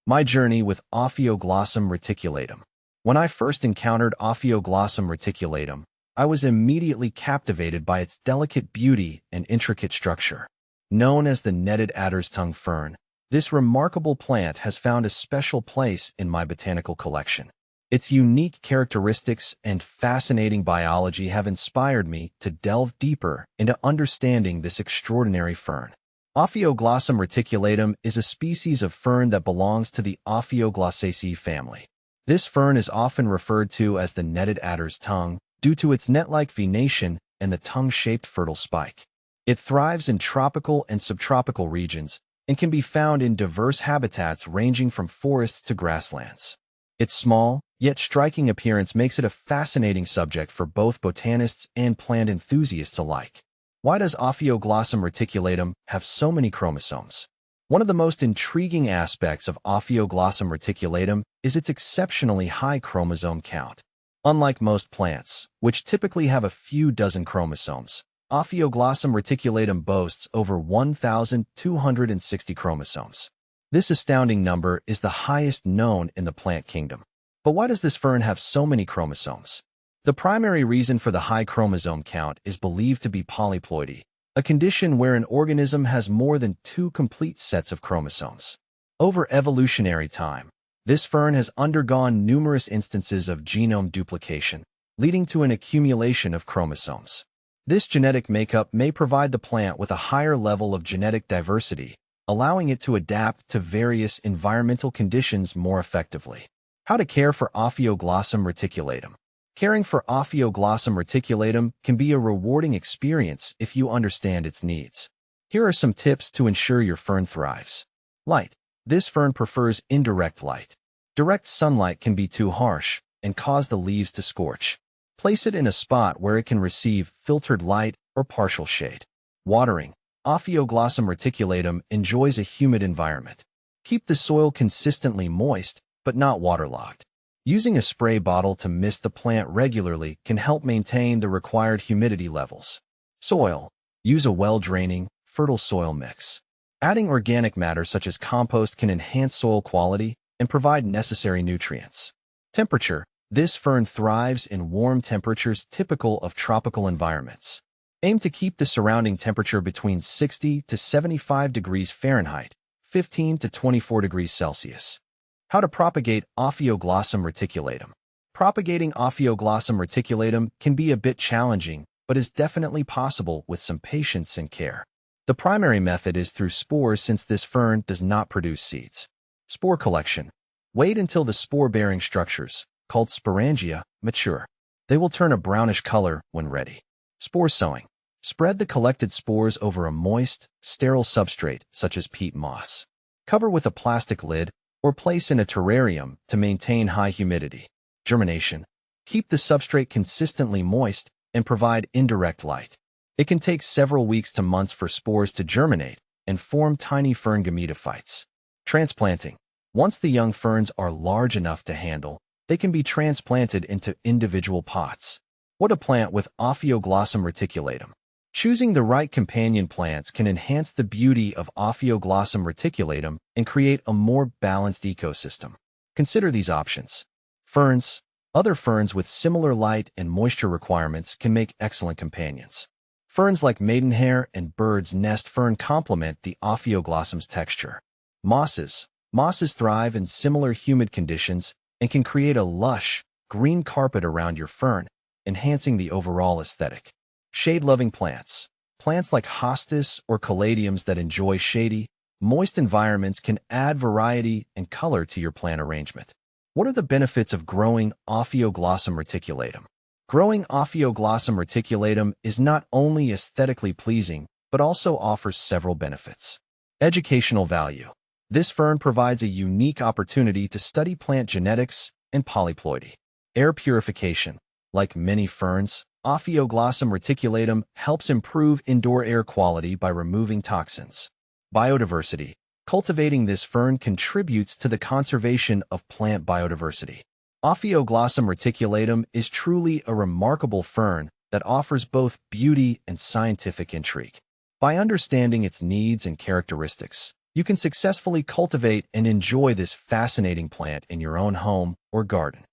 My journey with Ophioglossum reticulatum. When I first encountered Ophioglossum reticulatum, I was immediately captivated by its delicate beauty and intricate structure. Known as the netted adder's tongue fern, this remarkable plant has found a special place in my botanical collection. Its unique characteristics and fascinating biology have inspired me to delve deeper into understanding this extraordinary fern. Ophioglossum reticulatum is a species of fern that belongs to the Ophioglossacea family. This fern is often referred to as the netted adder's tongue due to its net-like venation and the tongue-shaped fertile spike. It thrives in tropical and subtropical regions and can be found in diverse habitats ranging from forests to grasslands. Its small, yet striking appearance makes it a fascinating subject for both botanists and plant enthusiasts alike. Why does Ophioglossum reticulatum have so many chromosomes? One of the most intriguing aspects of Ophioglossum reticulatum is its exceptionally high chromosome count. Unlike most plants, which typically have a few dozen chromosomes, Ophioglossum reticulatum boasts over 1,260 chromosomes. This astounding number is the highest known in the plant kingdom. But why does this fern have so many chromosomes? The primary reason for the high chromosome count is believed to be polyploidy, a condition where an organism has more than two complete sets of chromosomes. Over evolutionary time, this fern has undergone numerous instances of genome duplication, leading to an accumulation of chromosomes. This genetic makeup may provide the plant with a higher level of genetic diversity, allowing it to adapt to various environmental conditions more effectively. How to care for Ophioglossum reticulatum. Caring for Ophioglossum reticulatum can be a rewarding experience if you understand its needs. Here are some tips to ensure your fern thrives. Light. This fern prefers indirect light. Direct sunlight can be too harsh and cause the leaves to scorch. Place it in a spot where it can receive filtered light or partial shade. Watering. Ophioglossum reticulatum enjoys a humid environment. Keep the soil consistently moist, but not waterlogged. Using a spray bottle to mist the plant regularly can help maintain the required humidity levels. Soil. Use a well-draining, fertile soil mix. Adding organic matter such as compost can enhance soil quality and provide necessary nutrients. Temperature. This fern thrives in warm temperatures typical of tropical environments. Aim to keep the surrounding temperature between 60 to 75 degrees Fahrenheit, 15 to 24 degrees Celsius. How to propagate Ophioglossum reticulatum. Propagating Ophioglossum reticulatum can be a bit challenging, but is definitely possible with some patience and care. The primary method is through spores since this fern does not produce seeds. Spore collection. Wait until the spore-bearing structures, called sporangia, mature. They will turn a brownish color when ready. Spore sowing. Spread the collected spores over a moist, sterile substrate such as peat moss. Cover with a plastic lid or place in a terrarium to maintain high humidity. Germination. Keep the substrate consistently moist and provide indirect light. It can take several weeks to months for spores to germinate and form tiny fern gametophytes. Transplanting. Once the young ferns are large enough to handle, they can be transplanted into individual pots. What to plant with Ophioglossum reticulatum. Choosing the right companion plants can enhance the beauty of Ophioglossum reticulatum and create a more balanced ecosystem. Consider these options. Ferns. Other ferns with similar light and moisture requirements can make excellent companions. Ferns like maidenhair and bird's nest fern complement the Ophioglossum's texture. Mosses. Mosses thrive in similar humid conditions and can create a lush, green carpet around your fern, enhancing the overall aesthetic. Shade-loving plants. Plants like hostas or caladiums that enjoy shady, moist environments can add variety and color to your plant arrangement. What are the benefits of growing Ophioglossum reticulatum? Growing Ophioglossum reticulatum is not only aesthetically pleasing, but also offers several benefits. Educational value. This fern provides a unique opportunity to study plant genetics and polyploidy. Air purification. Like many ferns, Ophioglossum reticulatum helps improve indoor air quality by removing toxins. Biodiversity. Cultivating this fern contributes to the conservation of plant biodiversity. Ophioglossum reticulatum is truly a remarkable fern that offers both beauty and scientific intrigue. By understanding its needs and characteristics, You can successfully cultivate and enjoy this fascinating plant in your own home or garden.